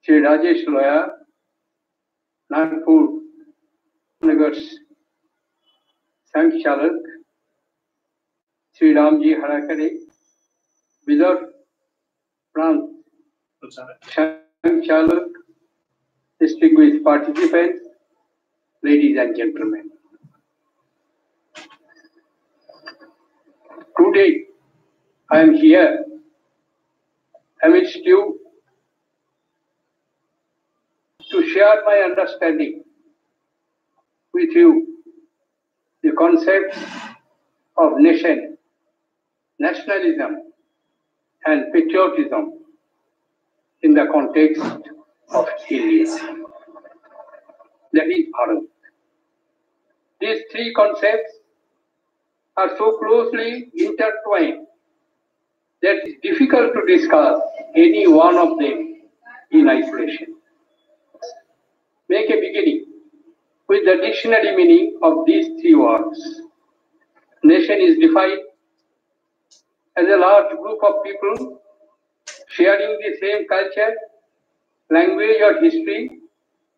Shri Rajesh Loya, Nagpur Nagar's Sanchalak, Shri Ramji Harakare, Vidar Pranab, Sanchalak, distinguished participants, ladies and gentlemen. Today, I am here amidst you to share my understanding with you the concepts of nation, nationalism, and patriotism in the context of India. That is Bharat. These three concepts are so closely intertwined that it is difficult to discuss any one of them in isolation. Make a beginning with the dictionary meaning of these three words. Nation is defined as a large group of people sharing the same culture, language or history,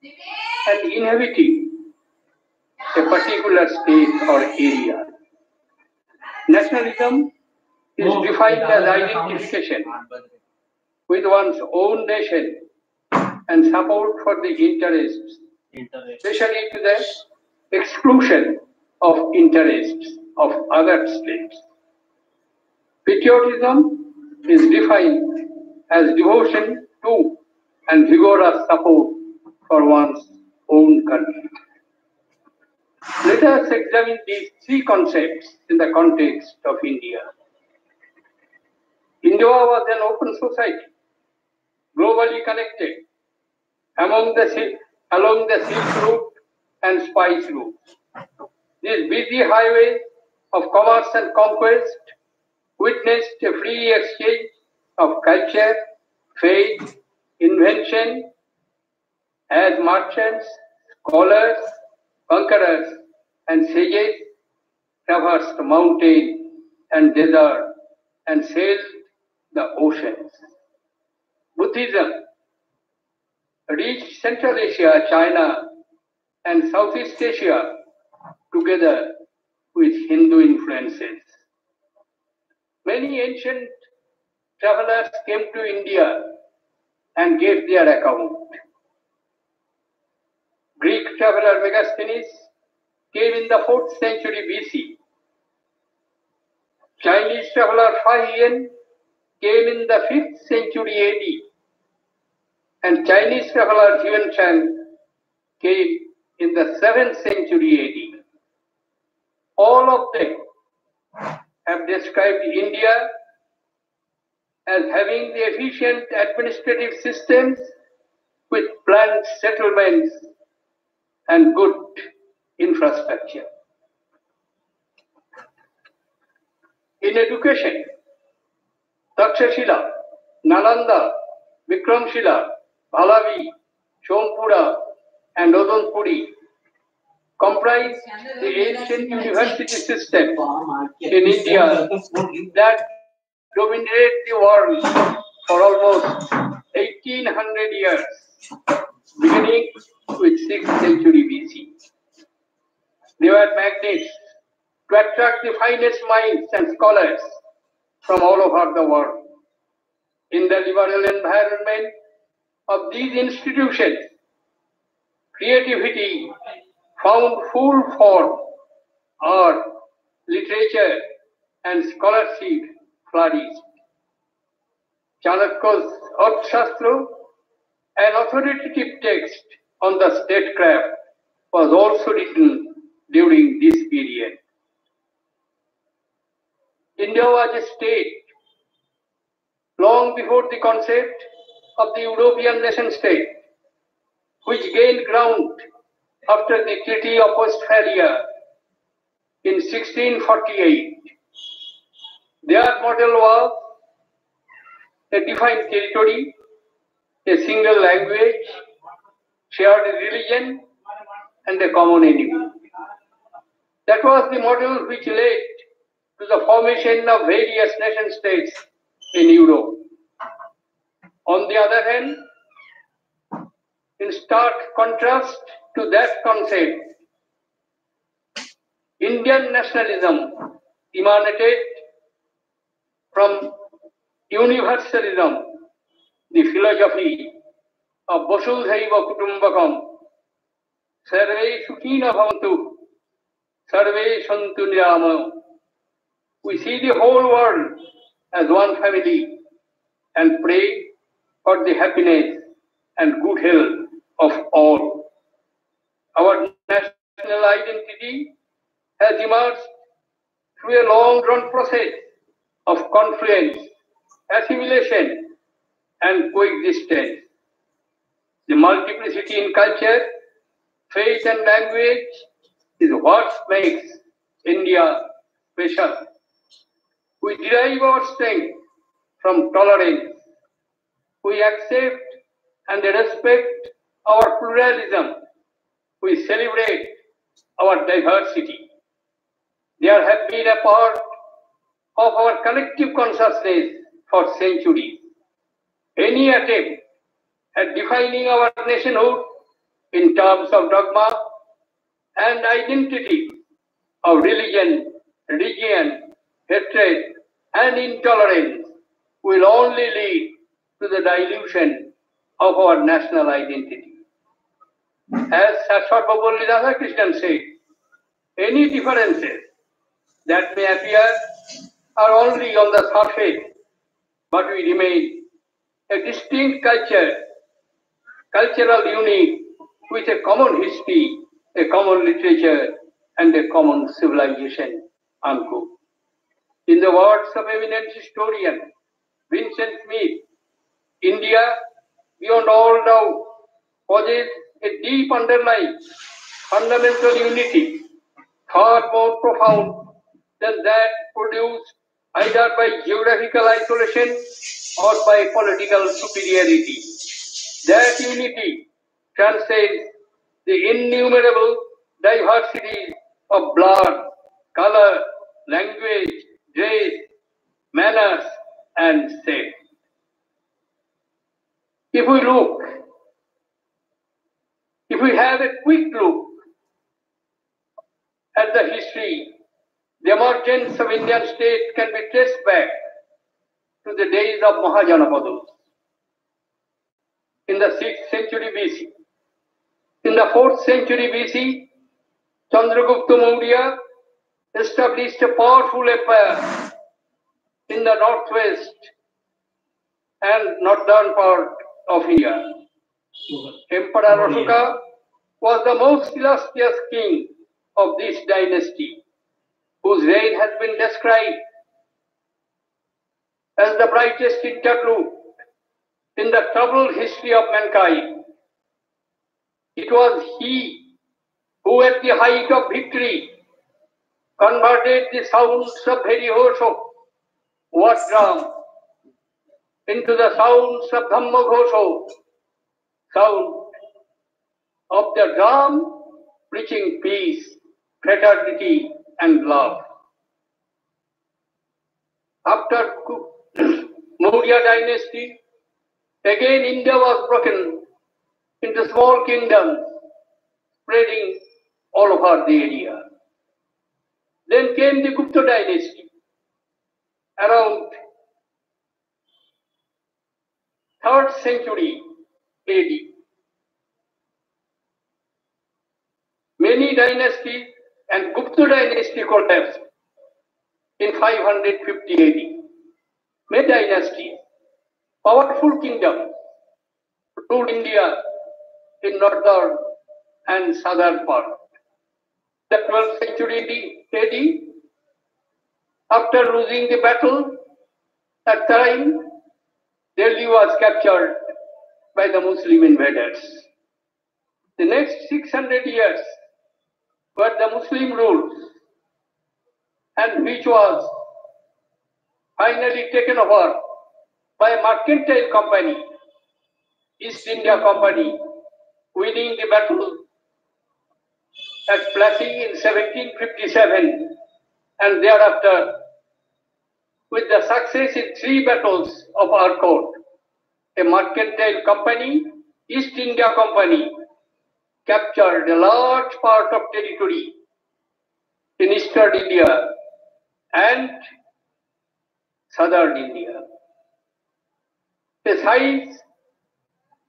and inhabiting a particular state or area. Nationalism is defined as identification with one's own nation and support for the interests, especially to the exclusion of interests of other states. Patriotism is defined as devotion to and vigorous support for one's own country. Let us examine these three concepts in the context of India. India was an open society, globally connected along the Silk Route and Spice Route. These busy highways of commerce and conquest witnessed a free exchange of culture, faith, invention, as merchants, scholars, conquerors, and sages traversed mountain and desert and sailed the oceans. Buddhism reached Central Asia, China, and Southeast Asia together with Hindu influences. Many ancient travelers came to India and gave their account. Greek traveler Megasthenes came in the 4th century BC. Chinese traveler Fahian came in the 5th century AD. And Chinese traveler Yuanshan came in the 7th century AD. All of them have described India as having the efficient administrative systems with planned settlements and good infrastructure. In education, Takshashila, Nalanda, Vikramshila, Balavi, Sompura, and Odanpuri comprise the ancient university system in India that dominated the world for almost 1800 years, beginning with 6th century BC. They were magnets to attract the finest minds and scholars from all over the world. In the liberal environment of these institutions, creativity found full form. Art, literature, and scholarship flourished. Chanakya's Arthashastra, an authoritative text on the statecraft, was also written during this period. India was a state long before the concept of the European nation state, which gained ground after the Treaty of Westphalia in 1648. Their model was a defined territory, a single language, shared religion, and a common enemy. That was the model which led to the formation of various nation states in Europe. On the other hand, In stark contrast to that concept, Indian nationalism emanated from universalism, the philosophy of Vasudhaiva Kutumbakam, Sarve Sukhina Bhavantu, Sarve Santu Nirama. We see the whole world as one family and pray for the happiness and good health of all. Our national identity has emerged through a long-drawn process of confluence, assimilation, and coexistence. The multiplicity in culture, faith, and language is what makes India special. We derive our strength from tolerance. We accept and respect our pluralism. We celebrate our diversity. There have been a part of our collective consciousness for centuries. Any attempt at defining our nationhood in terms of dogma and identity, of religion, region, hatred, and intolerance will only lead to the dilution of our national identity. As Sarvapalli Radhakrishnan said, any differences that may appear are only on the surface, but we remain a distinct cultural unit with a common history, a common literature, and a common civilization. Unquote. In the words of eminent historian Vincent Smith, India, beyond all doubt, possesses a deep underlying fundamental unity, far more profound than that produced either by geographical isolation or by political superiority. That unity transcends the innumerable diversities of blood, color, language, race, manners, and sex. If we have a quick look at the history, the emergence of Indian state can be traced back to the days of Mahajanapadus in the 6th century BC. In the 4th century BC, Chandragupta Maurya established a powerful empire in the northwest and northern part of India. Emperor Ashoka was the most illustrious king of this dynasty, whose reign has been described as the brightest interlude in the troubled history of mankind. It was he who, at the height of victory, converted the sounds of very hoarse war drum into the sounds of Dhamma sound of the drum preaching peace, fraternity, and love. After Maurya dynasty, again India was broken into small kingdoms, spreading all over the area. Then came the Gupta dynasty, around 3rd century AD. Many dynasties and Gupta dynasty collapsed in 550 AD. Many dynasties, powerful kingdoms, ruled India in northern and southern part. The 12th century AD, after losing the battle at Tarain, Delhi was captured by the Muslim invaders. The next 600 years were the Muslim rule, and which was finally taken over by a mercantile company, East India Company, winning the battle at Plassey in 1757, and thereafter, with the success in 3 battles of Arcot, a mercantile company, East India Company captured a large part of territory in eastern India and southern India. Besides,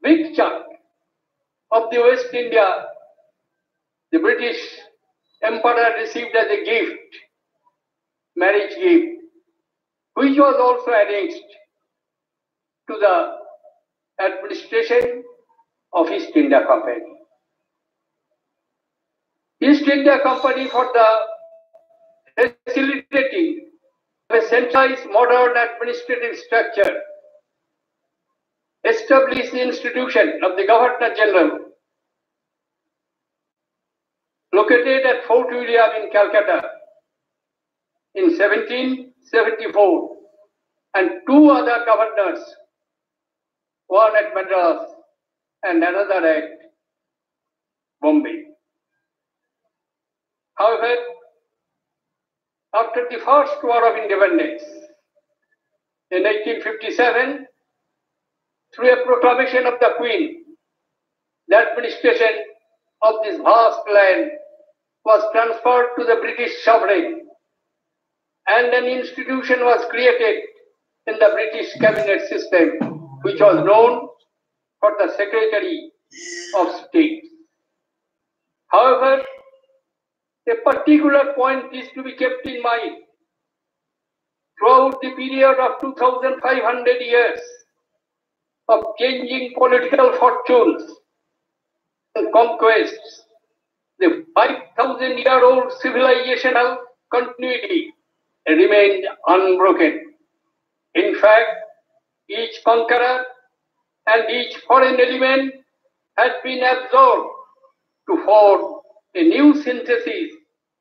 big chunk of the West India, the British Emperor received as a gift, marriage gift, which was also annexed to the administration of East India Company. East India Company, for the facilitating a centralized modern administrative structure, established the institution of the Governor General, located at Fort William in Calcutta in 1774, and two other governors, one at Madras and another at Bombay. However, after the First War of Independence, in 1857, through a proclamation of the Queen, the administration of this vast land was transferred to the British sovereign, and an institution was created in the British cabinet system, which was known for the Secretary of State. However, a particular point is to be kept in mind. Throughout the period of 2,500 years of changing political fortunes and conquests, the 5,000-year-old civilizational continuity remained unbroken. In fact, each conqueror and each foreign element had been absorbed to form a new synthesis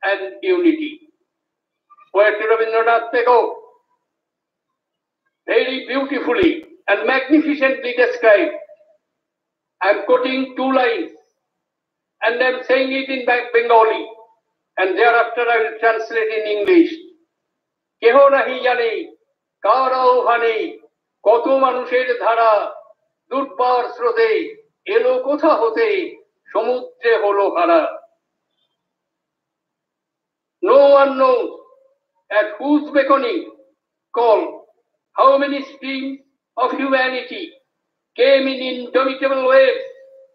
and unity. Poet Rabindranath Tagore very beautifully and magnificently described. I am quoting two lines and I am saying it in Bengali, and thereafter I will translate in English. Keho nahi jane, karao bhane, koto manusher dhara, durbar srote, elo kotha hote, সমুদ্রে হলো হারা. No one knows at whose beckoning call how many streams of humanity came in indomitable waves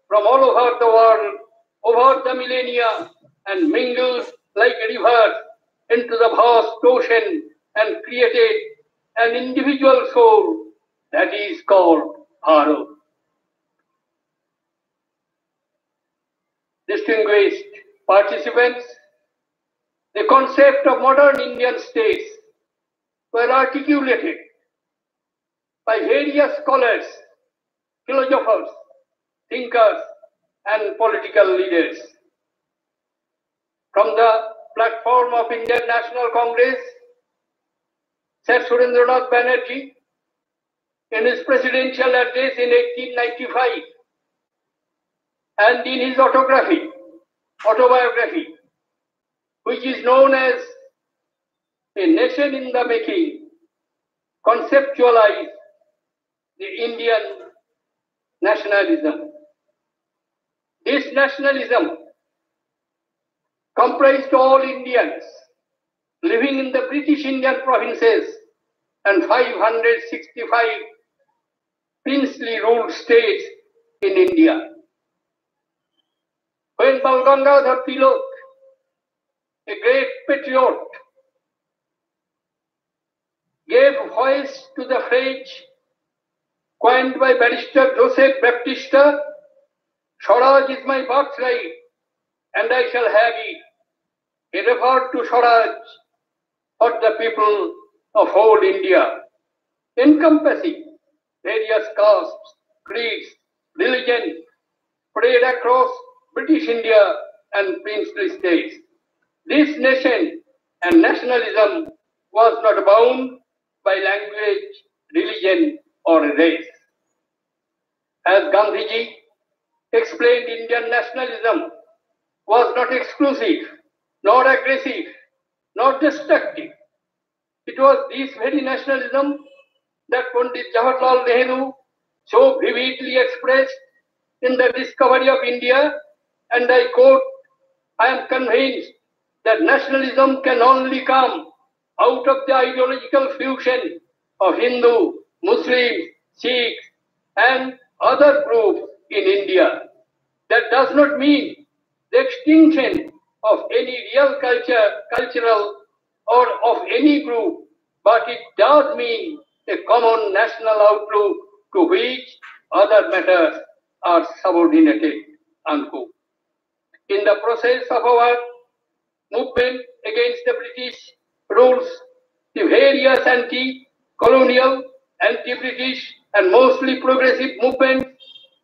from all over the world, over the millennia, and mingled like rivers into the vast ocean and created an individual soul that is called Bharat. Distinguished participants, the concept of modern Indian states were articulated by various scholars, philosophers, thinkers, and political leaders. From the platform of Indian National Congress, Sir Surendranath Banerjee, in his presidential address in 1895, and in his autobiography, which is known as A Nation in the Making, conceptualized the Indian nationalism. This nationalism comprised all Indians living in the British Indian provinces and 565 princely ruled states in India. When Bal Gangadhar Tilak, a great patriot, gave voice to the phrase coined by Barrister Joseph Baptista, Swaraj is my birthright and I shall have it. He referred to Swaraj for the people of whole India, encompassing various castes, creeds, religions spread across British India and princely states. This nation and nationalism was not bound by language, religion, or race. As Gandhiji explained, Indian nationalism was not exclusive, nor aggressive, nor destructive. It was this very nationalism that Pandit Jawaharlal Nehru so vividly expressed in the discovery of India, and I quote, I am convinced that nationalism can only come out of the ideological fusion of Hindu, Muslims, Sikhs, and other groups in India. That does not mean the extinction of any real cultural, or of any group, but it does mean a common national outlook to which other matters are subordinated. Unquote. In the process of our movement against the British rules, the various anti-colonial, anti-British, and mostly progressive movements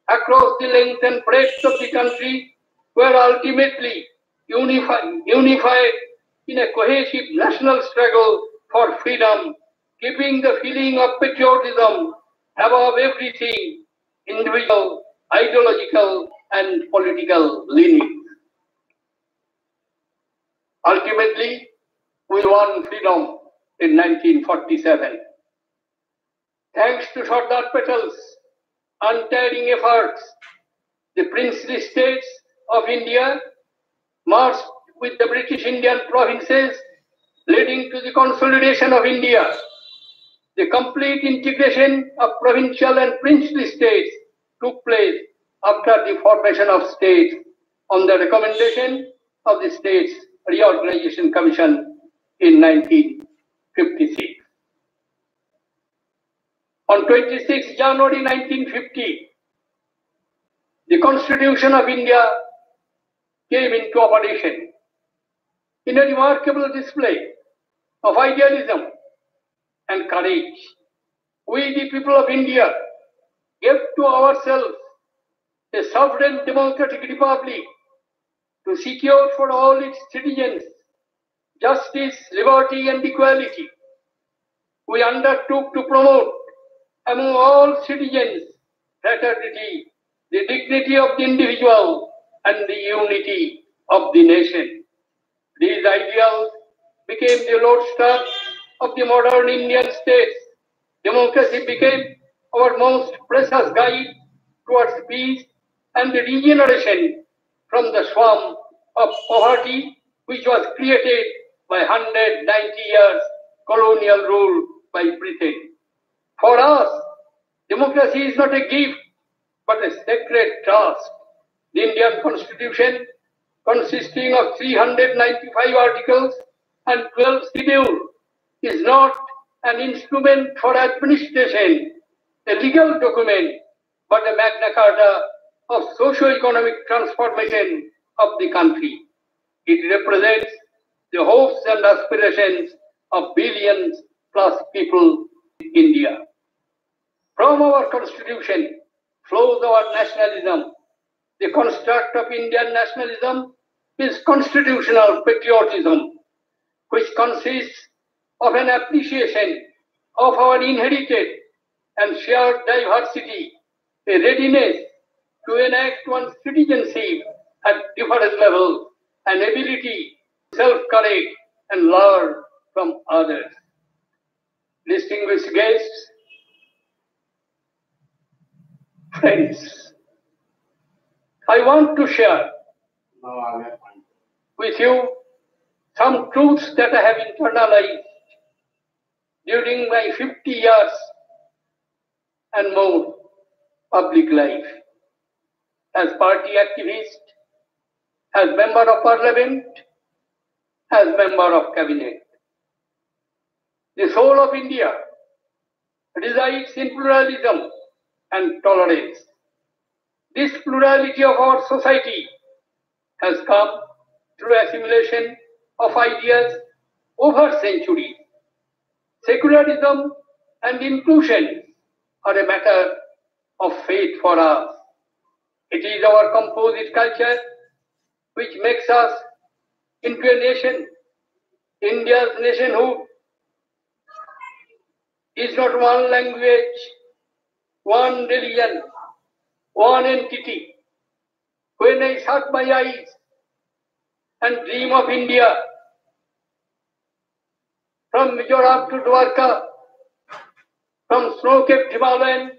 across the length and breadth of the country were ultimately unified in a cohesive national struggle for freedom, keeping the feeling of patriotism above everything, individual, ideological, and political leaning. Ultimately, we won freedom in 1947. Thanks to Sardar Patel's untiring efforts, the princely states of India merged with the British Indian provinces, leading to the consolidation of India. The complete integration of provincial and princely states took place after the formation of states on the recommendation of the States Reorganization Commission in 1956. On 26 January 1950, the Constitution of India came into operation. In a remarkable display of idealism and courage, we, the people of India, gave to ourselves a sovereign democratic republic to secure for all its citizens justice, liberty, and equality. We undertook to promote among all citizens fraternity, the dignity of the individual, and the unity of the nation. These ideals became the lodestar of the modern Indian states. Democracy became our most precious guide towards peace and regeneration from the swamp of poverty which was created by 190 years colonial rule by Britain. For us, democracy is not a gift, but a sacred trust. The Indian Constitution, consisting of 395 articles and 12 schedules, is not an instrument for administration, a legal document, but a Magna Carta of socio-economic transformation of the country. It represents the hopes and aspirations of billions plus people in India. From our Constitution flows our nationalism. The construct of Indian nationalism is constitutional patriotism, which consists of an appreciation of our inherited and shared diversity, a readiness to enact one's citizenship at different levels, an ability to self-correct and learn from others. Distinguished guests, friends, I want to share with you some truths that I have internalized during my 50 years and more public life as party activist, as member of parliament, as member of cabinet. The soul of India resides in pluralism and tolerance. This plurality of our society has come through assimilation of ideas over centuries. Secularism and inclusion are a matter of faith for us. It is our composite culture which makes us into a nation. India's nationhood is not one language, one religion, one entity. When I shut my eyes and dream of India, from Mizoram to Dwarka, from snow-capped Himalayan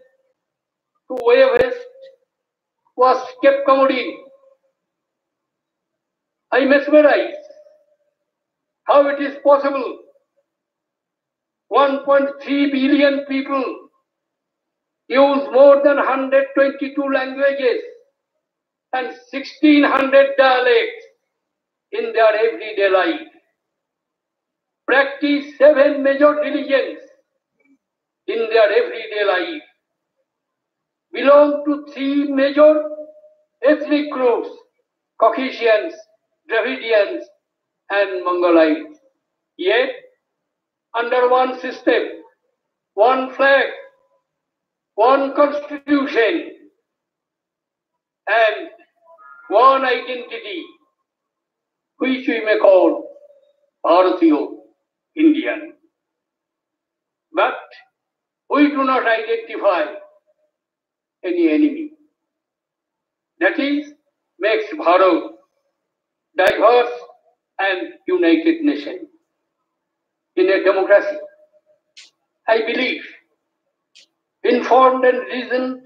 to Everest, was kept commoning. I mesmerized how it is possible 1.3 billion people use more than 122 languages and 1600 dialects in their everyday life, practice 7 major religions in their everyday life, belong to 3 major ethnic groups, Caucasians, Dravidians, and Mongolites. Yet, under one system, one flag, one constitution, and one identity, which we may call Bharatiya Indian. But we do not identify any enemy. That is, makes Bharat diverse and united nation. In a democracy, I believe informed and reasoned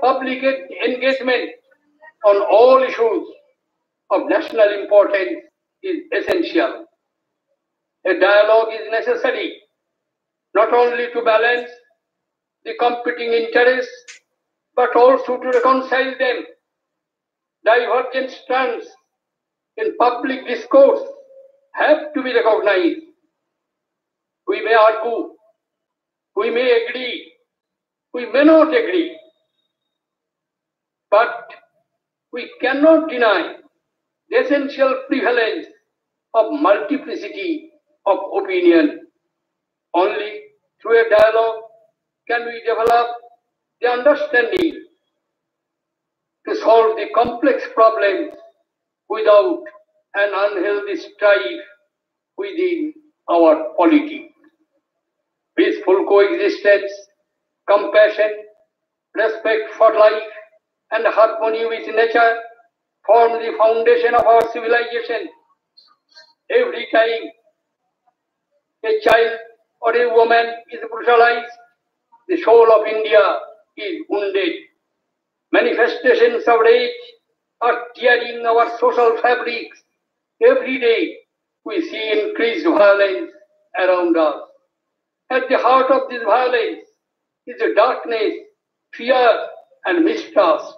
public engagement on all issues of national importance is essential. A dialogue is necessary not only to balance the competing interests but also to reconcile them. Divergent strands in public discourse have to be recognized. We may argue, we may agree, we may not agree, but we cannot deny the essential prevalence of multiplicity of opinion. Only through a dialogue can we develop the understanding to solve the complex problems without an unhealthy strife within our polity. Peaceful coexistence, compassion, respect for life, and harmony with nature form the foundation of our civilization. Every time a child or a woman is brutalized, the soul of India is wounded. Manifestations of rage are tearing our social fabrics. Every day we see increased violence around us. At the heart of this violence is a darkness, fear, and mistrust.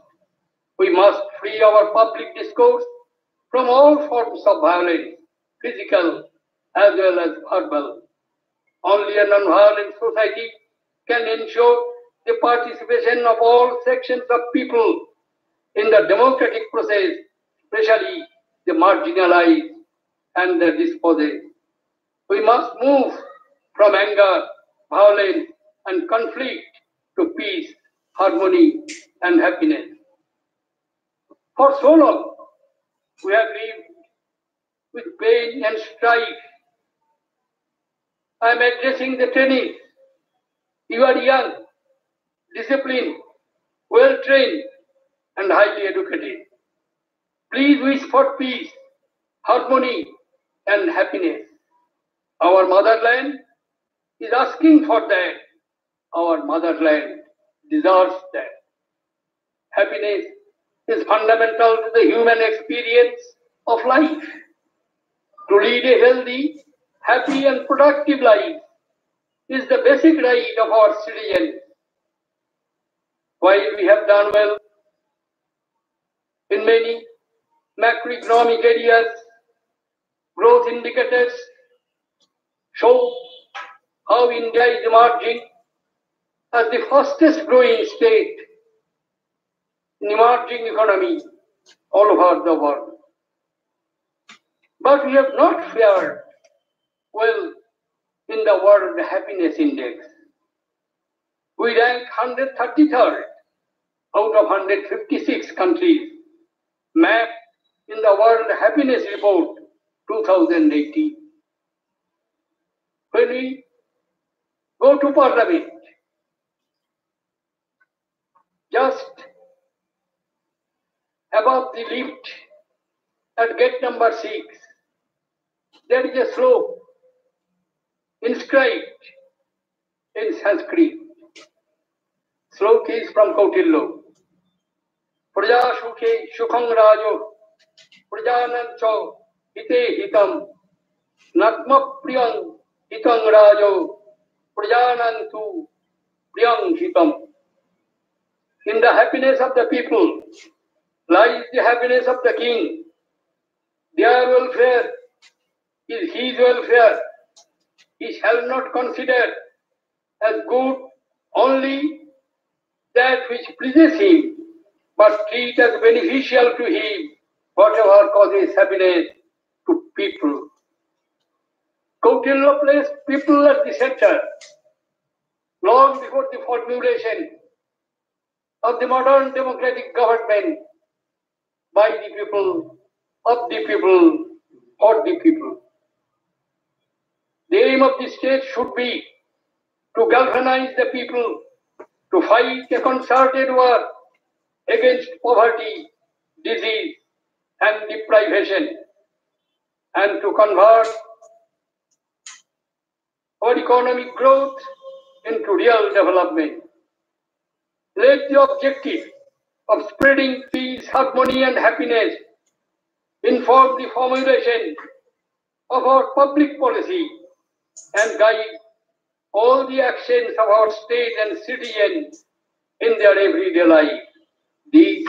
We must free our public discourse from all forms of violence, physical as well as verbal. Only a non-violent society can ensure the participation of all sections of people in the democratic process, especially the marginalized and the dispossessed. We must move from anger, violence, and conflict to peace, harmony, and happiness. For so long, we have lived with pain and strife. I am addressing the trainees. You are young, disciplined, well trained, and highly educated. Please wish for peace, harmony, and happiness. Our motherland is asking for that. Our motherland deserves that. Happiness is fundamental to the human experience of life. To lead a healthy, happy, and productive life is the basic right of our citizens. While we have done well in many macroeconomic areas, growth indicators show how India is emerging as the fastest growing state in emerging economies all over the world. But we have not fared well in the World Happiness Index. We rank 133rd out of 156 countries mapped in the World Happiness Report 2018. When we go to Parliament, just above the lift at gate number 6, there is a slope inscribed in Sanskrit. Slope is from Kautilya. प्रजा सुखे सुखं राजो प्रजानं च हिते हितं नग्म प्रियं हितं राजो प्रजानं तु प्रियं हितं. In the happiness of the people lies the happiness of the king. Their welfare is his welfare. He shall not consider as good only that which pleases him, but treat as beneficial to him whatever causes happiness to people. Kautilya placed people at the center long before the formulation of the modern democratic government by the people, of the people, for the people. The aim of the state should be to galvanize the people to fight a concerted war against poverty, disease, and deprivation, and to convert our economic growth into real development. Let the objective of spreading peace, harmony, and happiness inform the formulation of our public policy and guide all the actions of our state and citizens in their everyday life. These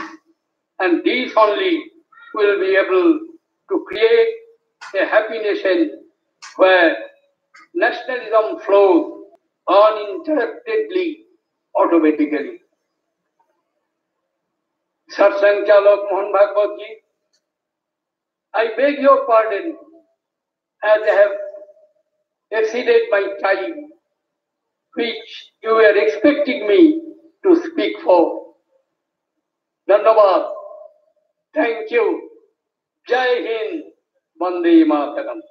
and these only will be able to create a happy nation where nationalism flows uninterruptedly, automatically. Satsang Chalok Mohan Bhagwat ji, I beg your pardon as I have exceeded my time, which you were expecting me to speak for. Dhanabad. Thank you. Jai Hind. Vande Mataram.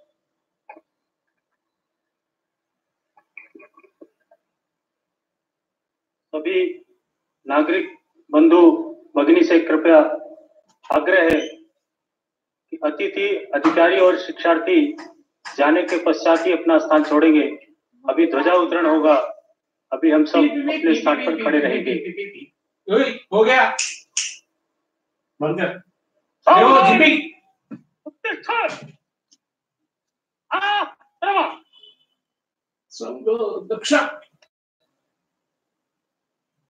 सभी नागरिक बंधु भगिनी से कृपया आग्रह है कि अतिथि, अधिकारी और शिक्षार्थी जाने के पश्चात ही अपना स्थान छोड़ेंगे. अभी ध्वजा उत्तोलन होगा. अभी हम सब अपने स्थान पर खड़े रहेंगे. हो गया बंद कर. संघ दक्षा